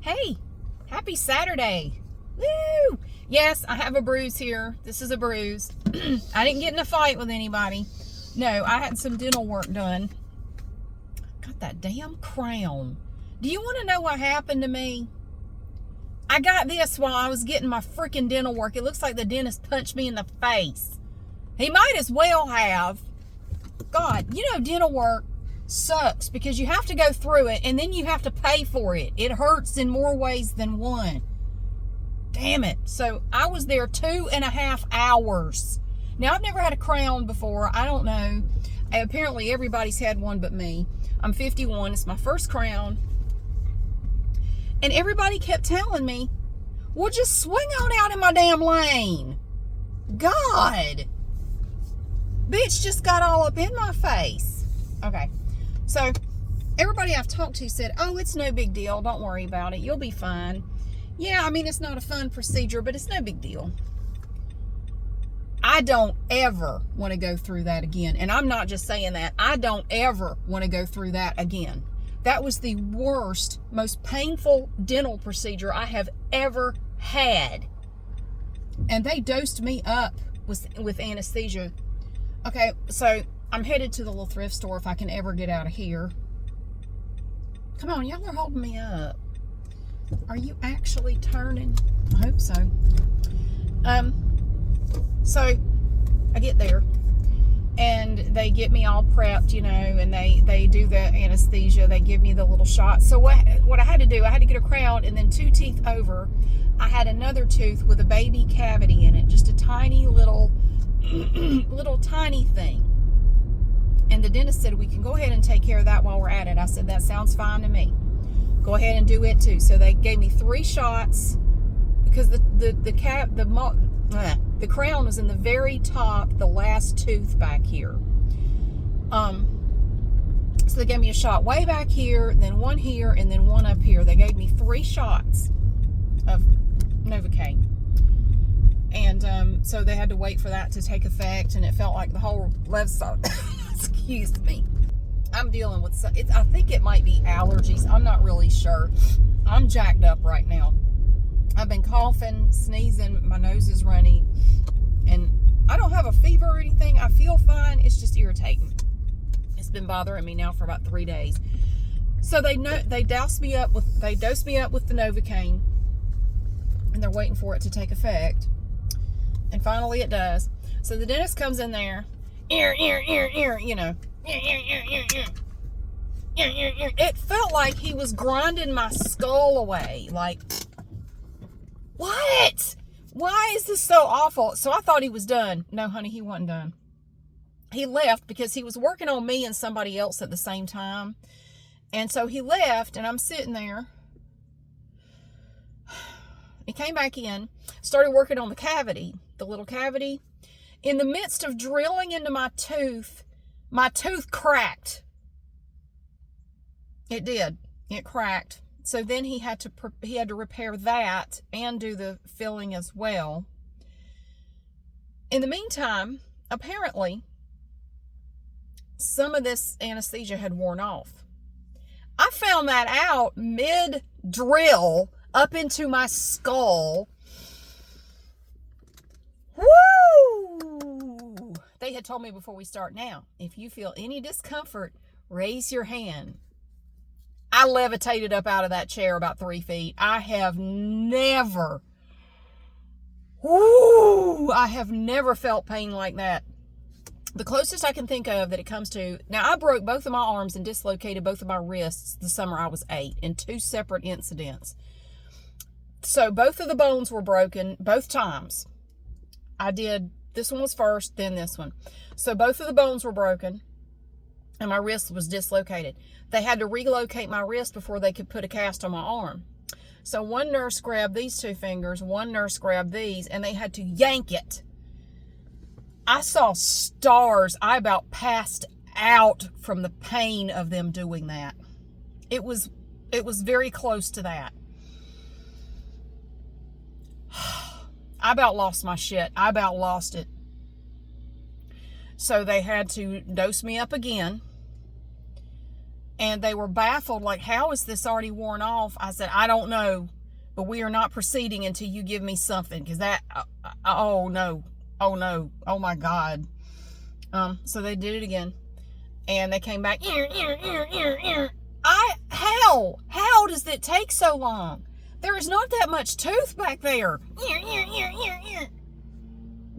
Hey, happy Saturday. Woo! Yes, I have a bruise here. This is a bruise. I didn't get in a fight with anybody. No, I had some dental work done. Got that damn crown. Do you want to know what happened to me? I got this while I was getting my freaking dental work. It looks like the dentist punched me in the face. He might as well have. God, you know dental work sucks because you have to go through it and then you have to pay for it. It hurts in more ways than one. Damn it. So I was there 2.5 hours. Now, I've never had a crown before. I don't know. Apparently everybody's had one but me. I'm 51. It's my first crown. And everybody kept telling me, well, just swing on out in my damn lane. God. Bitch just got all up in my face. Okay. So everybody I've talked to said, oh, it's no big deal. Don't worry about it. You'll be fine. Yeah, I mean, it's not a fun procedure, but it's no big deal. I don't ever want to go through that again. And I'm not just saying that. I don't ever want to go through that again. That was the worst, most painful dental procedure I have ever had. And they dosed me up with anesthesia. Okay, so I'm headed to the little thrift store if I can ever get out of here. Come on, y'all are holding me up. Are you actually turning? I hope so. So I get there and they get me all prepped, you know, and they do the anesthesia. They give me the little shot. So what I had to do, I had to get a crown, and then 2 teeth over, I had another tooth with a baby cavity in it, just a tiny little tiny thing. And the dentist said, we can go ahead and take care of that while we're at it. I said, that sounds fine to me. Go ahead and do it too. So they gave me 3 shots because the crown was in the very top, the last tooth back here. So they gave me a shot way back here, then one here, and then one up here. They gave me 3 shots of Novocaine. And so they had to wait for that to take effect, and it felt like the whole left side, excuse me. I'm dealing with, I think it might be allergies. I'm not really sure. I'm jacked up right now. I've been coughing, sneezing, my nose is runny, and I don't have a fever or anything. I feel fine. It's just irritating. It's been bothering me now for about 3 days. So they dose me up with the Novocaine, and they're waiting for it to take effect. And finally it does. So the dentist comes in there, you know. It felt like he was grinding my skull away. Like, what? Why is this so awful? So I thought he was done. No, honey, he wasn't done. He left because he was working on me and somebody else at the same time. And so he left, and I'm sitting there. He came back in, started working on the cavity, the little cavity. In the midst of drilling into my tooth cracked. It did. It cracked. So then he had to repair that and do the filling as well. In the meantime, apparently, some of this anesthesia had worn off. I found that out mid-drill up into my skull. Woo! They had told me before we start, now, if you feel any discomfort, raise your hand. I levitated up out of that chair about 3 feet. I have never felt pain like that. The closest I can think of that it comes to, now I broke both of my arms and dislocated both of my wrists the summer I was 8 in 2 separate incidents. So both of the bones were broken both times. This one was first, then this one. So both of the bones were broken and my wrist was dislocated. They had to relocate my wrist before they could put a cast on my arm. So one nurse grabbed these 2 fingers, one nurse grabbed these, and they had to yank it. I saw stars. I about passed out from the pain of them doing that. It was very close to that. I about lost my shit. I about lost it. So they had to dose me up again. And they were baffled, like, how is this already worn off? I said, I don't know, but we are not proceeding until you give me something, because that, oh no, oh my God. So they did it again, and they came back, how does it take so long? There is not that much tooth back there.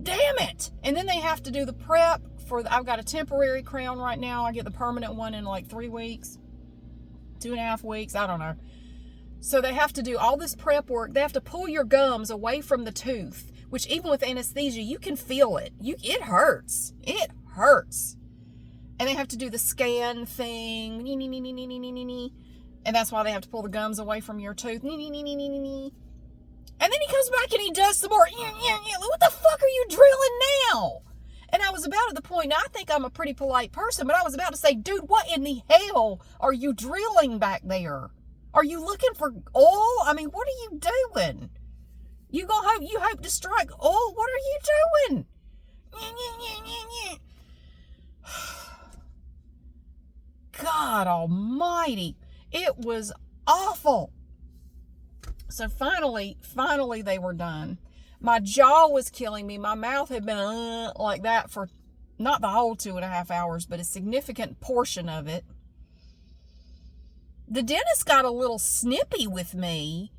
Damn it. And then they have to do the prep for I've got a temporary crown right now. I get the permanent one in like 3 weeks, 2.5 weeks, I don't know. So they have to do all this prep work. They have to pull your gums away from the tooth, which even with anesthesia, you can feel it. It hurts. It hurts. And they have to do the scan thing. And that's why they have to pull the gums away from your tooth. And then he comes back and he does some more. What the fuck are you drilling now? And I was about at the point, now I think I'm a pretty polite person, but I was about to say, dude, what in the hell are you drilling back there? Are you looking for oil? I mean, what are you doing? You hope to strike oil? What are you doing? God almighty. It was awful. So finally they were done. My jaw was killing me. My mouth had been like that for not the whole 2.5 hours, but a significant portion of it. The dentist got a little snippy with me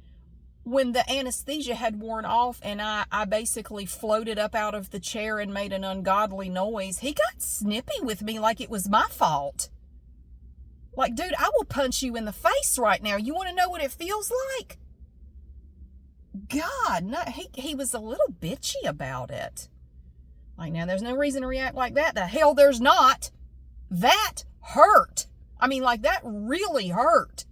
when the anesthesia had worn off and I basically floated up out of the chair and made an ungodly noise. He got snippy with me like it was my fault. Like, dude, I will punch you in the face right now. You want to know what it feels like? God, no, he was a little bitchy about it. Like, now, there's no reason to react like that. The hell there's not. That hurt. I mean, like, that really hurt.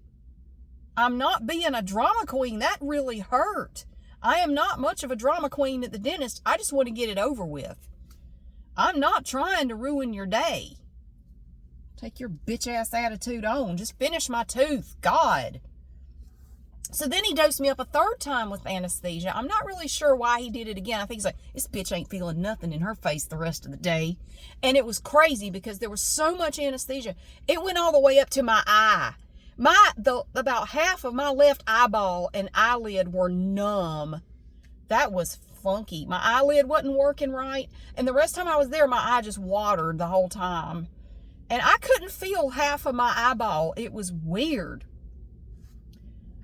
I'm not being a drama queen. That really hurt. I am not much of a drama queen at the dentist. I just want to get it over with. I'm not trying to ruin your day. Take your bitch ass attitude on. Just finish my tooth. God. So then he dosed me up a third time with anesthesia. I'm not really sure why he did it again. I think he's like, this bitch ain't feeling nothing in her face the rest of the day. And it was crazy because there was so much anesthesia. It went all the way up to my eye. About half of my left eyeball and eyelid were numb. That was funky. My eyelid wasn't working right. And the rest of the time I was there, my eye just watered the whole time. And I couldn't feel half of my eyeball. It was weird.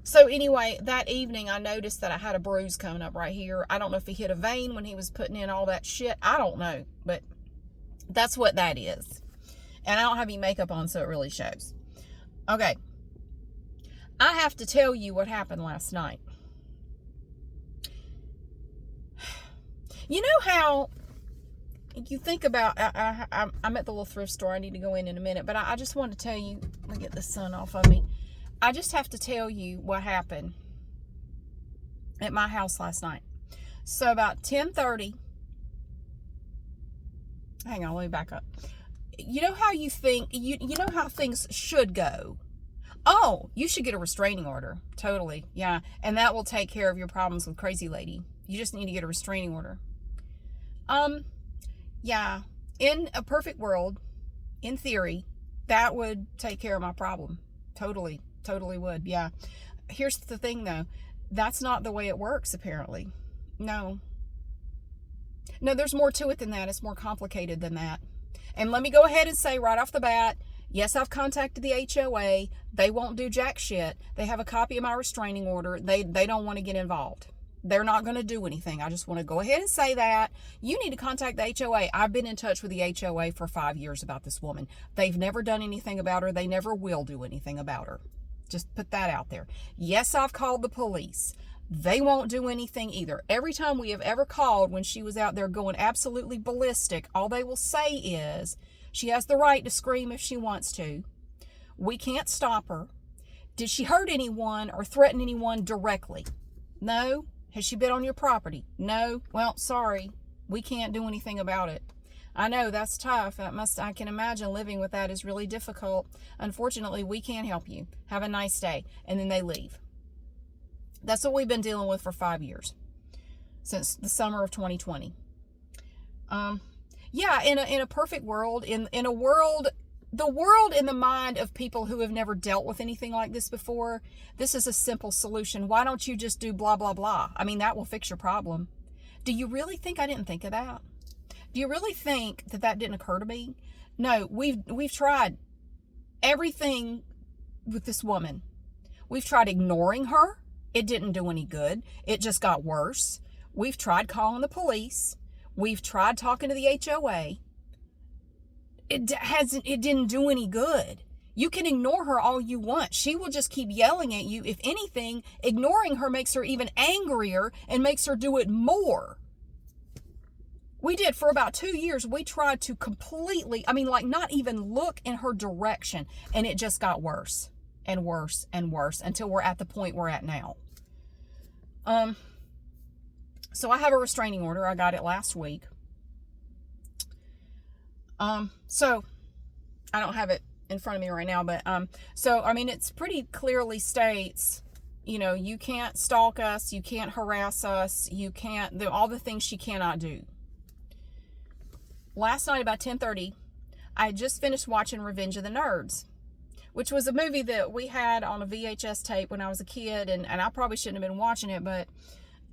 So anyway, that evening I noticed that I had a bruise coming up right here. I don't know if he hit a vein when he was putting in all that shit. I don't know, but that's what that is. And I don't have any makeup on, so it really shows. Okay. I have to tell you what happened last night. You know how you think about, I'm at the little thrift store. I need to go in a minute, but I just want to tell you, let me get the sun off of me. I just have to tell you what happened at my house last night. So about 10:30, hang on, let me back up. You know how you think, you know how things should go. Oh, you should get a restraining order. Totally, yeah. And that will take care of your problems with crazy lady. You just need to get a restraining order. Yeah, in a perfect world, in theory, that would take care of my problem. Totally would, yeah. Here's the thing, though. That's not the way it works, apparently. No, there's more to it than that. It's more complicated than that. And let me go ahead and say right off the bat, yes, I've contacted the HOA. They won't do jack shit. They have a copy of my restraining order. They don't want to get involved. They're not going to do anything. I just want to go ahead and say that. You need to contact the HOA. I've been in touch with the HOA for 5 years about this woman. They've never done anything about her. They never will do anything about her. Just put that out there. Yes, I've called the police. They won't do anything either. Every time we have ever called when she was out there going absolutely ballistic, all they will say is she has the right to scream if she wants to. We can't stop her. Did she hurt anyone or threaten anyone directly? No. Has she been on your property? No. Well, sorry. We can't do anything about it. I know that's tough. I can imagine living with that is really difficult. Unfortunately, we can't help you. Have a nice day. And then they leave. That's what we've been dealing with for 5 years. Since the summer of 2020. Yeah, in a perfect world, in a world the world in the mind of people who have never dealt with anything like this before, this is a simple solution. Why don't you just do blah, blah, blah? I mean, that will fix your problem. Do you really think I didn't think of that? Do you really think that that didn't occur to me? No, we've tried everything with this woman. We've tried ignoring her. It didn't do any good. It just got worse. We've tried calling the police. We've tried talking to the HOA. It didn't do any good. You can ignore her all you want. She will just keep yelling at you. If anything, ignoring her makes her even angrier and makes her do it more. We did for about 2 years. We tried to completely, I mean, like not even look in her direction. And it just got worse and worse and worse until we're at the point we're at now. So I have a restraining order. I got it last week. So I don't have it in front of me right now, but, so, I mean, it's pretty clearly states, you know, you can't stalk us, you can't harass us, you can't, all the things she cannot do. Last night about 10:30, I had just finished watching Revenge of the Nerds, which was a movie that we had on a VHS tape when I was a kid, and I probably shouldn't have been watching it, but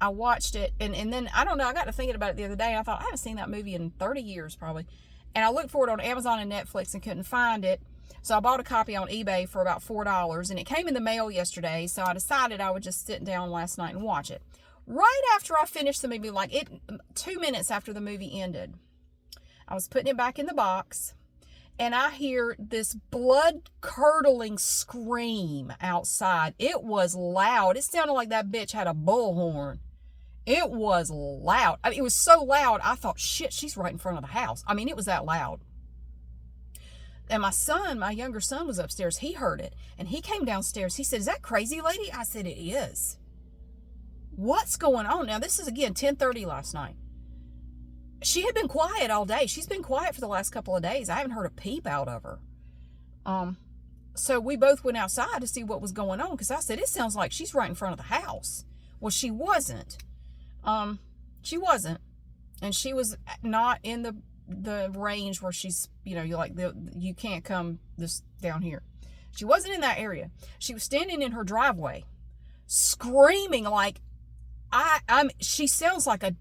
I watched it, and then, I don't know, I got to thinking about it the other day, and I thought, I haven't seen that movie in 30 years, probably. And I looked for it on Amazon and Netflix and couldn't find it. So I bought a copy on eBay for about $4, and it came in the mail yesterday, so I decided I would just sit down last night and watch it. Right after I finished the movie, 2 minutes after the movie ended, I was putting it back in the box, and I hear this blood-curdling scream outside. It was loud. It sounded like that bitch had a bullhorn. It was loud. I mean, it was so loud, I thought, shit, she's right in front of the house. I mean, it was that loud. And my son, my younger son, was upstairs. He heard it, and he came downstairs. He said, is that crazy lady? I said, it is. What's going on? Now, this is, again, 10:30 last night. She had been quiet all day. She's been quiet for the last couple of days. I haven't heard a peep out of her. So we both went outside to see what was going on, because I said, it sounds like she's right in front of the house. Well, she wasn't. She wasn't. And she was not in the range where she's, you know, you can't come this down here. She wasn't in that area. She was standing in her driveway, screaming like, she sounds like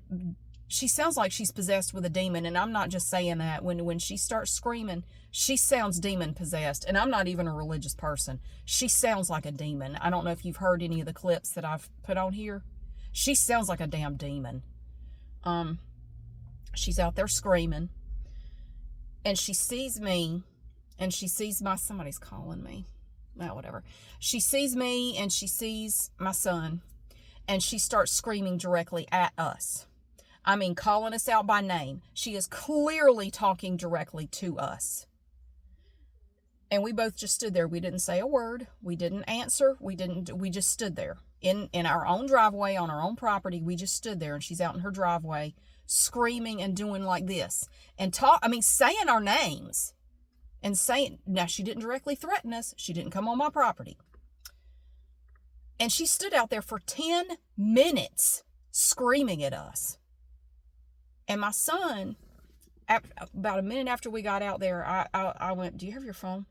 she's possessed with a demon. And I'm not just saying that. When she starts screaming, she sounds demon possessed. And I'm not even a religious person. She sounds like a demon. I don't know if you've heard any of the clips that I've put on here. She sounds like a damn demon. She's out there screaming, and she sees me, and she sees somebody's calling me. Well, whatever. She sees me, and she sees my son, and she starts screaming directly at us. I mean, calling us out by name. She is clearly talking directly to us. And we both just stood there. We didn't say a word. We didn't answer. We just stood there in our own driveway on our own property. We just stood there, and she's out in her driveway screaming and doing like this and saying our names and saying, now she didn't directly threaten us. She didn't come on my property. And she stood out there for 10 minutes screaming at us. And my son, about a minute after we got out there, I went, do you have your phone?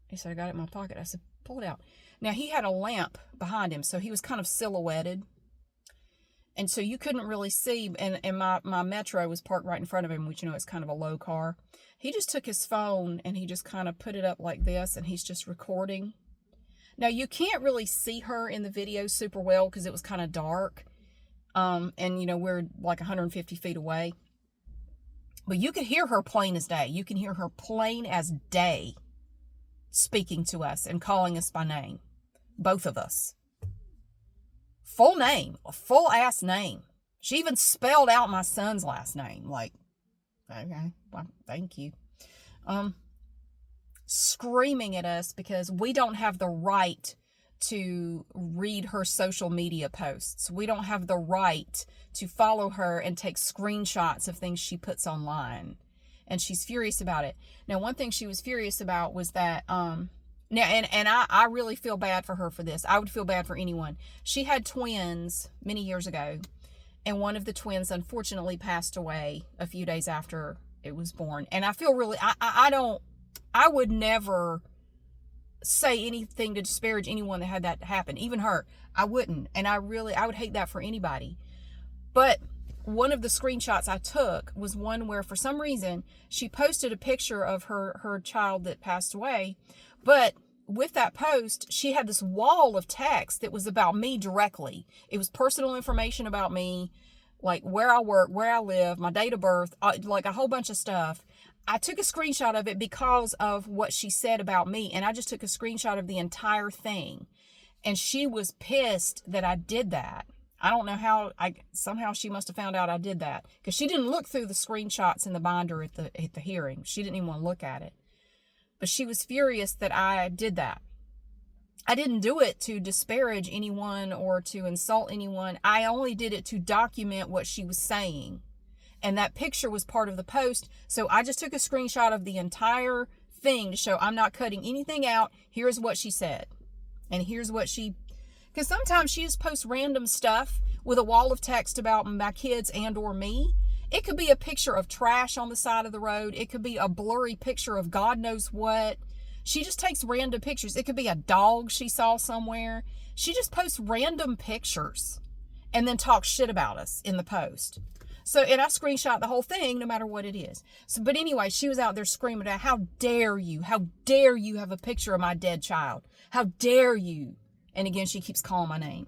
He said, I got it in my pocket. I said, pull it out. Now, he had a lamp behind him, so he was kind of silhouetted. And so you couldn't really see, and my Metro was parked right in front of him, which, you know, it's kind of a low car. He just took his phone, and he just kind of put it up like this, and he's just recording. Now, you can't really see her in the video super well because it was kind of dark. And, you know, we're like 150 feet away. But you could hear her plain as day. You can hear her plain as day speaking to us and calling us by name. Both of us. Full name. A full ass name. She even spelled out my son's last name. Like, okay, well, thank you. Screaming at us because we don't have the right to read her social media posts. We don't have the right to follow her and take screenshots of things she puts online. And she's furious about it. Now, one thing she was furious about was that, I really feel bad for her for this. I would feel bad for anyone. She had twins many years ago, and one of the twins unfortunately passed away a few days after it was born. And I feel really, I would never say anything to disparage anyone that had that happen, even her. I wouldn't. And I would hate that for anybody. But one of the screenshots I took was one where, for some reason, she posted a picture of her child that passed away. But with that post, she had this wall of text that was about me directly. It was personal information about me, like where I work, where I live, my date of birth, like a whole bunch of stuff. I took a screenshot of it because of what she said about me, and I just took a screenshot of the entire thing. And she was pissed that I did that. I don't know how. Somehow she must have found out I did that, because she didn't look through the screenshots in the binder at the hearing. She didn't even want to look at it. But she was furious that I did that. I didn't do it to disparage anyone or to insult anyone. I only did it to document what she was saying. And that picture was part of the post. So I just took a screenshot of the entire thing to show I'm not cutting anything out. Here's what she said. And here's what because sometimes she just posts random stuff with a wall of text about my kids and or me. It could be a picture of trash on the side of the road. It could be a blurry picture of God knows what. She just takes random pictures. It could be a dog she saw somewhere. She just posts random pictures and then talks shit about us in the post. So, and I screenshot the whole thing, no matter what it is. So, but anyway, she was out there screaming out, how dare you have a picture of my dead child? How dare you? And again, she keeps calling my name.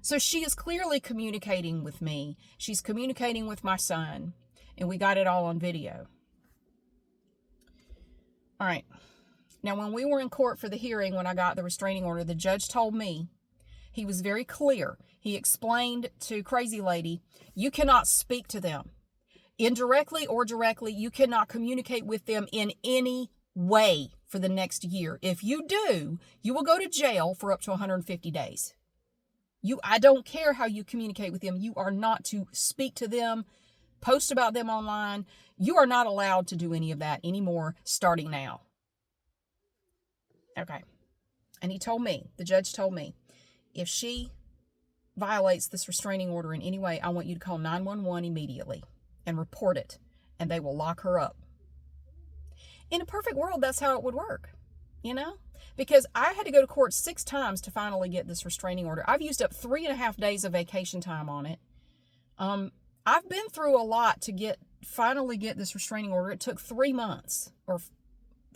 So she is clearly communicating with me. She's communicating with my son, and we got it all on video. All right. Now, when we were in court for the hearing, when I got the restraining order, the judge told me, he was very clear. He explained to Crazy Lady, you cannot speak to them. Indirectly or directly, you cannot communicate with them in any way for the next year. If you do, you will go to jail for up to 150 days. I don't care how you communicate with them. You are not to speak to them, post about them online. You are not allowed to do any of that anymore starting now. Okay. And the judge told me, if she violates this restraining order in any way, I want you to call 911 immediately and report it, and they will lock her up. In a perfect world, that's how it would work, because I had to go to court 6 times to finally get this restraining order. I've used up 3.5 days of vacation time on it. I've been through a lot to finally get this restraining order. It took 3 months or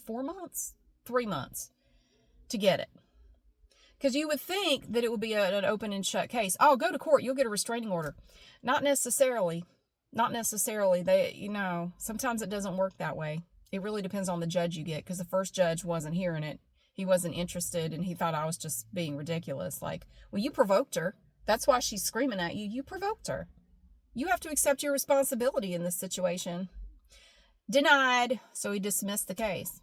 4 months, 3 months to get it. Because you would think that it would be an open and shut case. Oh, go to court, you'll get a restraining order. Not necessarily. Sometimes it doesn't work that way. It really depends on the judge you get, because the first judge wasn't hearing it. He wasn't interested, and he thought I was just being ridiculous. Like, well, you provoked her. That's why she's screaming at you. You provoked her. You have to accept your responsibility in this situation. Denied. So he dismissed the case.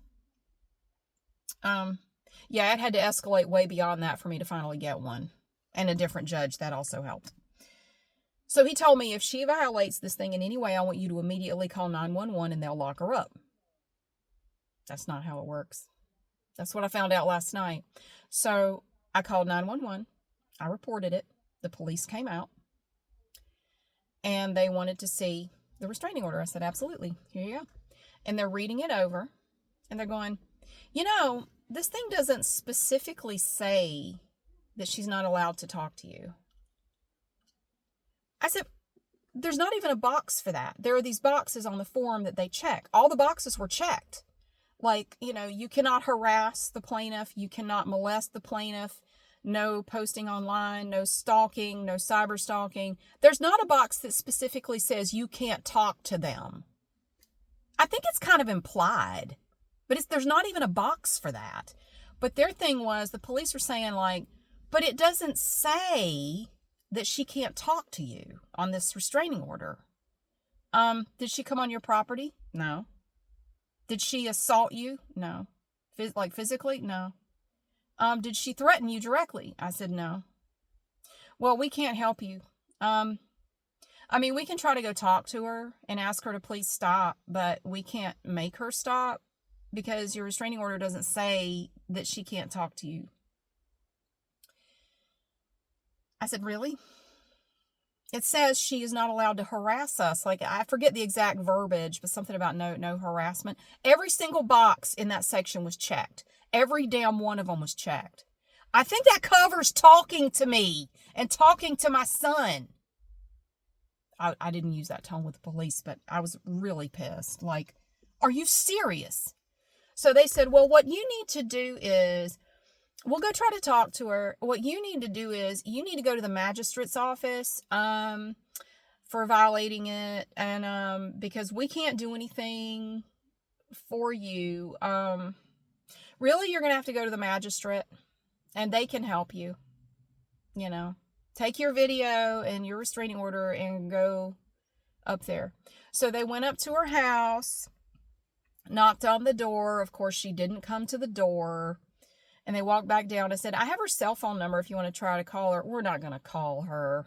Yeah, it had to escalate way beyond that for me to finally get one. And a different judge, that also helped. So he told me, if she violates this thing in any way, I want you to immediately call 911 and they'll lock her up. That's not how it works. That's what I found out last night. So I called 911. I reported it. The police came out. And they wanted to see the restraining order. I said, absolutely. Here you go. And they're reading it over. And they're going, this thing doesn't specifically say that she's not allowed to talk to you. I said, there's not even a box for that. There are these boxes on the form that they check. All the boxes were checked. Like, you cannot harass the plaintiff. You cannot molest the plaintiff. No posting online, no stalking, no cyber stalking. There's not a box that specifically says you can't talk to them. I think it's kind of implied. But there's not even a box for that. But their thing was, the police were saying, but it doesn't say that she can't talk to you on this restraining order. Did she come on your property? No. Did she assault you? No. Physically? No. Did she threaten you directly? I said, no. Well, we can't help you. We can try to go talk to her and ask her to please stop, but we can't make her stop. Because your restraining order doesn't say that she can't talk to you. I said, really? it says she is not allowed to harass us. Like, I forget the exact verbiage, but something about no harassment. Every single box in that section was checked. Every damn one of them was checked. I think that covers talking to me and talking to my son. I didn't use that tone with the police, but I was really pissed. Like, are you serious? So they said, well, what you need to do is, we'll go try to talk to her. What you need to do is, you need to go to the magistrate's office for violating it. And because we can't do anything for you. Really, you're going to have to go to the magistrate and they can help you. You know, take your video and your restraining order and go up there. So they went up to her house, knocked on the door. Of course, she didn't come to the door. And they walked back down and said, I have her cell phone number if you want to try to call her. We're not going to call her.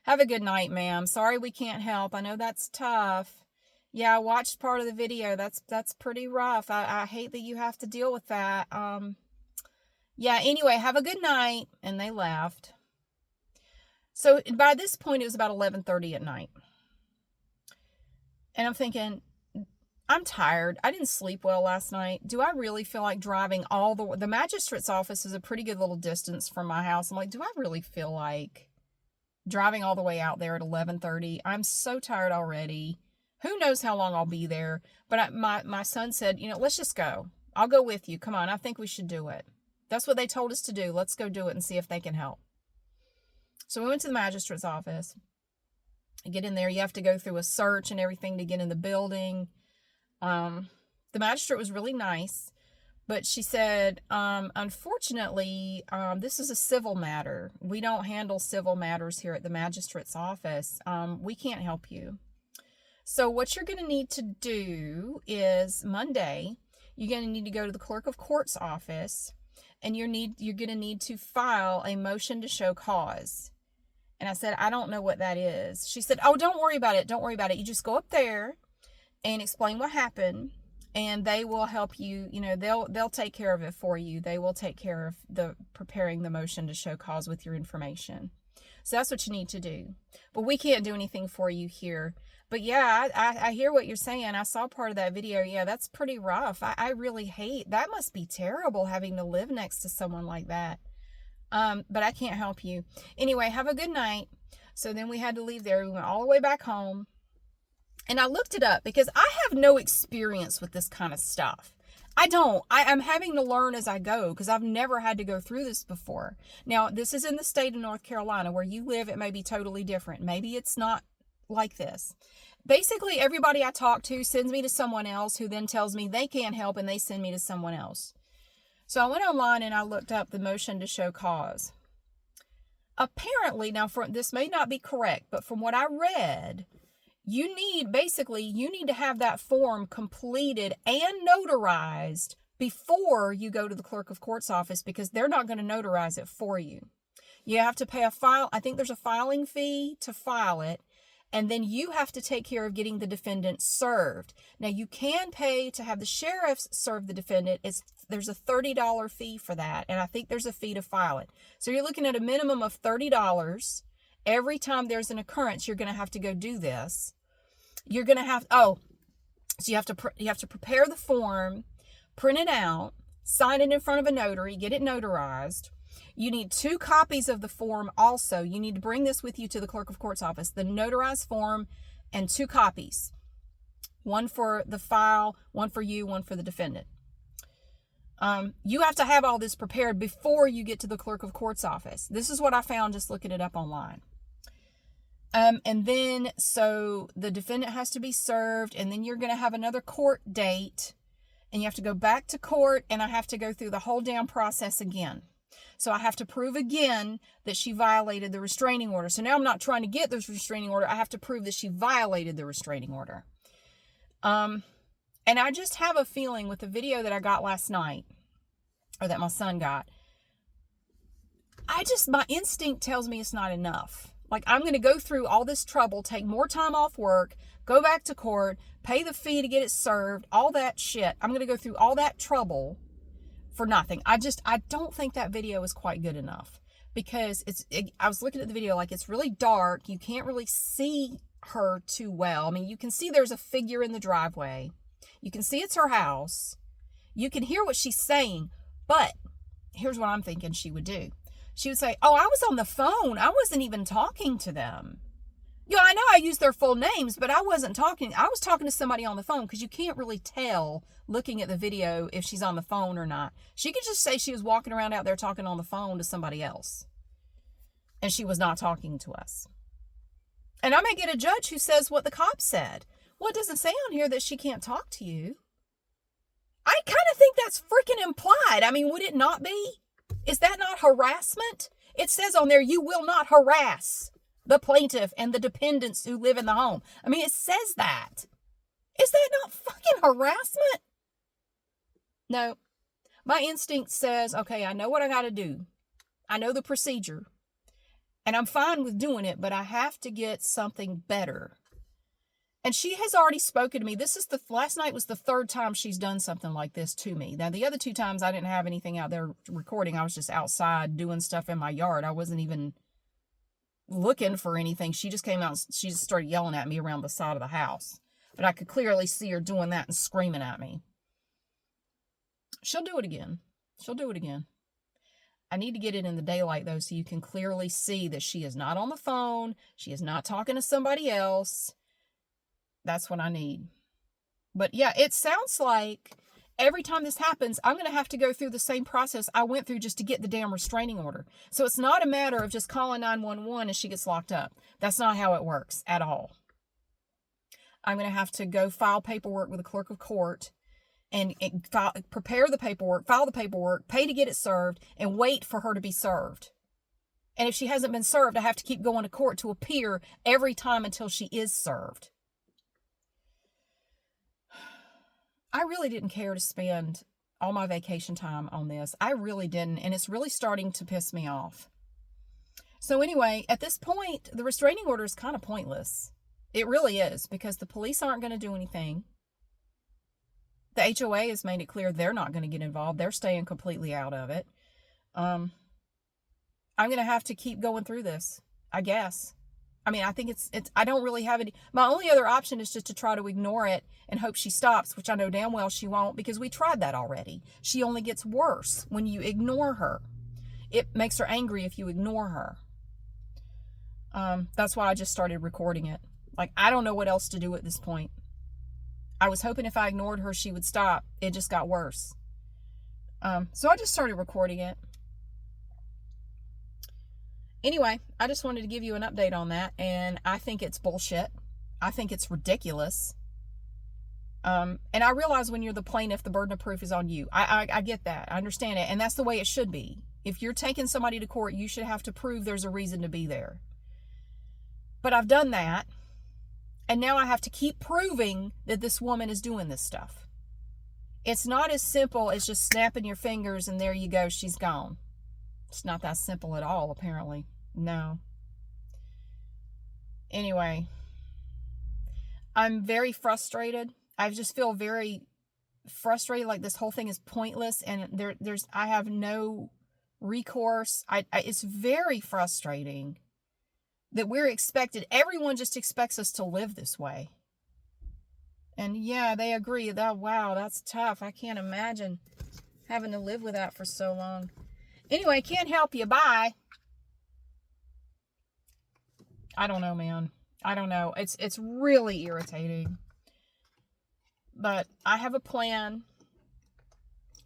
Have a good night, ma'am. Sorry we can't help. I know that's tough. Yeah, I watched part of the video. That's pretty rough. I hate that you have to deal with that. Yeah, anyway, have a good night. And they left. So by this point, it was about 11:30 at night. And I'm thinking, I'm tired. I didn't sleep well last night. Do I really feel like driving all the magistrate's office is a pretty good little distance from my house. I'm like, do I really feel like driving all the way out there at 11:30? I'm so tired already. Who knows how long I'll be there? But my son said, you know, let's just go. I'll go with you. Come on. I think we should do it. That's what they told us to do. Let's go do it and see if they can help. So we went to the magistrate's office. You get in there. You have to go through a search and everything to get in the building. The magistrate was really nice, but she said, unfortunately, this is a civil matter. We don't handle civil matters here at the magistrate's office. We can't help you. So what you're going to need to do is Monday, you're going to need to go to the clerk of court's office, and you're going to need to file a motion to show cause. And I said, I don't know what that is. She said, oh, don't worry about it. Don't worry about it. You just go up there and explain what happened, and they will help you. You know, they'll take care of it for you. They will take care of preparing the motion to show cause with your information. So that's what you need to do. But we can't do anything for you here. But yeah, I hear what you're saying. I saw part of that video. Yeah, that's pretty rough. I really hate, that must be terrible having to live next to someone like that. But I can't help you. Anyway, have a good night. So then we had to leave there. We went all the way back home. And I looked it up because I have no experience with this kind of stuff. I don't. I'm having to learn as I go because I've never had to go through this before. Now, this is in the state of North Carolina. Where you live, it may be totally different. Maybe it's not like this. Basically, everybody I talk to sends me to someone else who then tells me they can't help and they send me to someone else. So I went online and I looked up the motion to show cause. Apparently, now this may not be correct, but from what I read, you need to have that form completed and notarized before you go to the clerk of court's office, because they're not going to notarize it for you. You have to pay I think there's a filing fee to file it, and then you have to take care of getting the defendant served. Now, you can pay to have the sheriff serve the defendant. There's a $30 fee for that, and I think there's a fee to file it. So you're looking at a minimum of $30. Every time there's an occurrence, you're going to have to go do this. You're going to have, so you have to prepare the form, print it out, sign it in front of a notary, get it notarized. You need 2 copies of the form also. You need to bring this with you to the clerk of court's office, the notarized form and 2 copies. One for the file, one for you, one for the defendant. You have to have all this prepared before you get to the clerk of court's office. This is what I found just looking it up online. And then, so the defendant has to be served, and then you're going to have another court date, and you have to go back to court, and I have to go through the whole damn process again. So I have to prove again that she violated the restraining order. So now I'm not trying to get this restraining order. I have to prove that she violated the restraining order. And I just have a feeling with the video that I got last night, or that my son got, my instinct tells me it's not enough. Like, I'm going to go through all this trouble, take more time off work, go back to court, pay the fee to get it served, all that shit. I'm going to go through all that trouble for nothing. I don't think that video is quite good enough. because I was looking at the video, like, it's really dark. You can't really see her too well. I mean, you can see there's a figure in the driveway. You can see it's her house. You can hear what she's saying, but here's what I'm thinking she would do. She would say, oh, I was on the phone. I wasn't even talking to them. Yeah, I know I used their full names, but I wasn't talking. I was talking to somebody on the phone, because you can't really tell looking at the video if she's on the phone or not. She could just say she was walking around out there talking on the phone to somebody else, and she was not talking to us. And I may get a judge who says what the cop said. Well, it doesn't say on here that she can't talk to you. I kind of think that's freaking implied. I mean, would it not be? Is that not harassment? It says on there, you will not harass the plaintiff and the dependents who live in the home. I mean, it says that. Is that not fucking harassment? No. My instinct says, okay, I know what I got to do. I know the procedure. And I'm fine with doing it, but I have to get something better. And she has already spoken to me. Last night was the third time she's done something like this to me. Now, the other two times I didn't have anything out there recording. I was just outside doing stuff in my yard. I wasn't even looking for anything. She just came out. She just started yelling at me around the side of the house. But I could clearly see her doing that and screaming at me. She'll do it again. She'll do it again. I need to get it in the daylight, though, so you can clearly see that she is not on the phone. She is not talking to somebody else. That's what I need. But yeah, it sounds like every time this happens, I'm going to have to go through the same process I went through just to get the damn restraining order. So it's not a matter of just calling 911 and she gets locked up. That's not how it works at all. I'm going to have to go file paperwork with the clerk of court and prepare the paperwork, file the paperwork, pay to get it served, and wait for her to be served. And if she hasn't been served, I have to keep going to court to appear every time until she is served. I really didn't care to spend all my vacation time on this. I really didn't, and it's really starting to piss me off. So anyway, at this point, the restraining order is kind of pointless. It really is, because the police aren't going to do anything. The HOA has made it clear they're not going to get involved. They're staying completely out of it. I'm going to have to keep going through this, I guess. I mean, I think I don't really have any. My only other option is just to try to ignore it and hope she stops, which I know damn well she won't, because we tried that already. She only gets worse when you ignore her. It makes her angry if you ignore her. That's why I just started recording it. Like, I don't know what else to do at this point. I was hoping if I ignored her, she would stop. It just got worse. So I just started recording it. Anyway, I just wanted to give you an update on that, and I think it's bullshit. I think it's ridiculous. And I realize when you're the plaintiff, the burden of proof is on you. I get that. I understand it, and that's the way it should be. If you're taking somebody to court, you should have to prove there's a reason to be there. But I've done that, and now I have to keep proving that this woman is doing this stuff. It's not as simple as just snapping your fingers and there you go, she's gone. It's not that simple at all, apparently. No. Anyway, I'm very frustrated. I just feel very frustrated, like this whole thing is pointless, and I have no recourse. It's very frustrating that we're expected. Everyone just expects us to live this way. And yeah, they agree that, wow, that's tough. I can't imagine having to live with that for so long. Anyway, can't help you. Bye. I don't know, man. I don't know. It's really irritating. But I have a plan.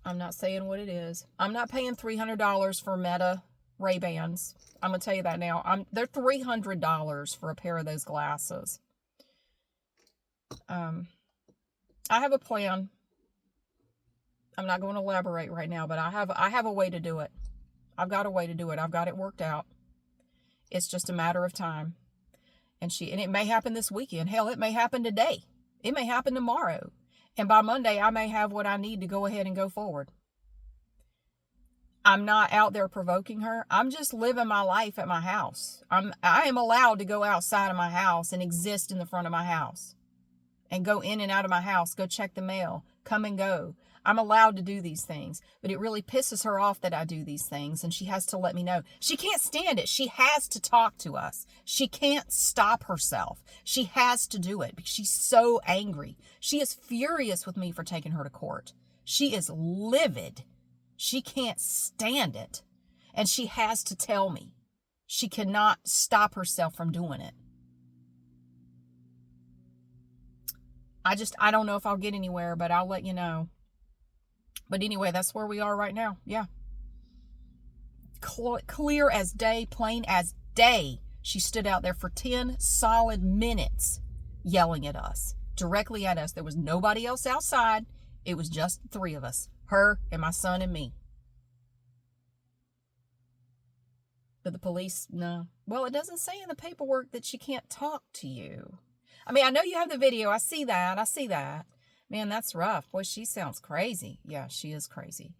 I'm not saying what it is. I'm not paying $300 for Meta Ray-Bans. I'm going to tell you that now. They're $300 for a pair of those glasses. I have a plan. I'm not going to elaborate right now, but I have a way to do it. I've got a way to do it. I've got it worked out. It's just a matter of time. And it may happen this weekend. Hell, it may happen today. It may happen tomorrow. And by Monday, I may have what I need to go ahead and go forward. I'm not out there provoking her. I'm just living my life at my house. I am allowed to go outside of my house and exist in the front of my house. And go in and out of my house. Go check the mail. Come and go. I'm allowed to do these things, but it really pisses her off that I do these things, and she has to let me know. She can't stand it. She has to talk to us. She can't stop herself. She has to do it because she's so angry. She is furious with me for taking her to court. She is livid. She can't stand it, and she has to tell me. She cannot stop herself from doing it. I don't know if I'll get anywhere, but I'll let you know. But anyway, that's where we are right now. Yeah. Clear as day, plain as day. She stood out there for 10 solid minutes yelling at us, directly at us. There was nobody else outside. It was just the three of us, her and my son and me. But the police, no. Well, it doesn't say in the paperwork that she can't talk to you. I mean, I know you have the video. I see that. Man, that's rough. Boy, she sounds crazy. Yeah, she is crazy.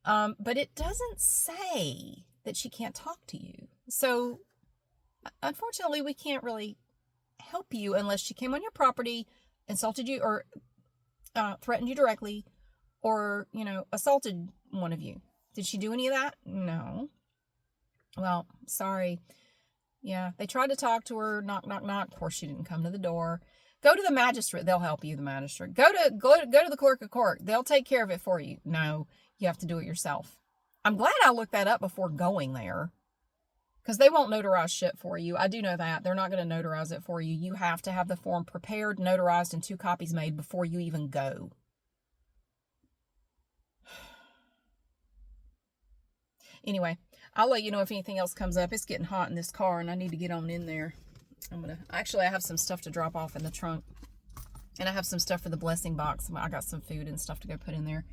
But it doesn't say that she can't talk to you. So, unfortunately, we can't really help you unless she came on your property, insulted you, or threatened you directly, or, assaulted one of you. Did she do any of that? No. Well, sorry. Yeah, they tried to talk to her, knock, knock, knock. Of course, she didn't come to the door. Go to the magistrate. They'll help you, the magistrate. Go to the clerk of court. They'll take care of it for you. No, you have to do it yourself. I'm glad I looked that up before going there, because they won't notarize shit for you. I do know that. They're not going to notarize it for you. You have to have the form prepared, notarized, and 2 copies made before you even go. Anyway, I'll let you know if anything else comes up. It's getting hot in this car, and I need to get on in there. I have some stuff to drop off in the trunk, and I have some stuff for the blessing box. I got some food and stuff to go put in there.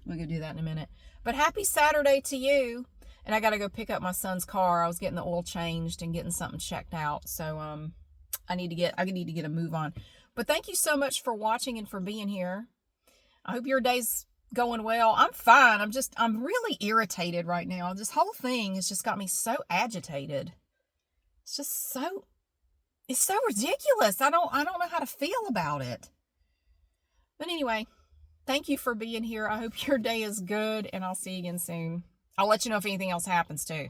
I'm going to go do that in a minute. But happy Saturday to you. And I got to go pick up my son's car. I was getting the oil changed and getting something checked out. So, I need to get a move on. But thank you so much for watching and for being here. I hope your day's going well. I'm fine. I'm really irritated right now. This whole thing has just got me so agitated. It's so ridiculous. I don't know how to feel about it. But anyway, thank you for being here. I hope your day is good, and I'll see you again soon. I'll let you know if anything else happens too.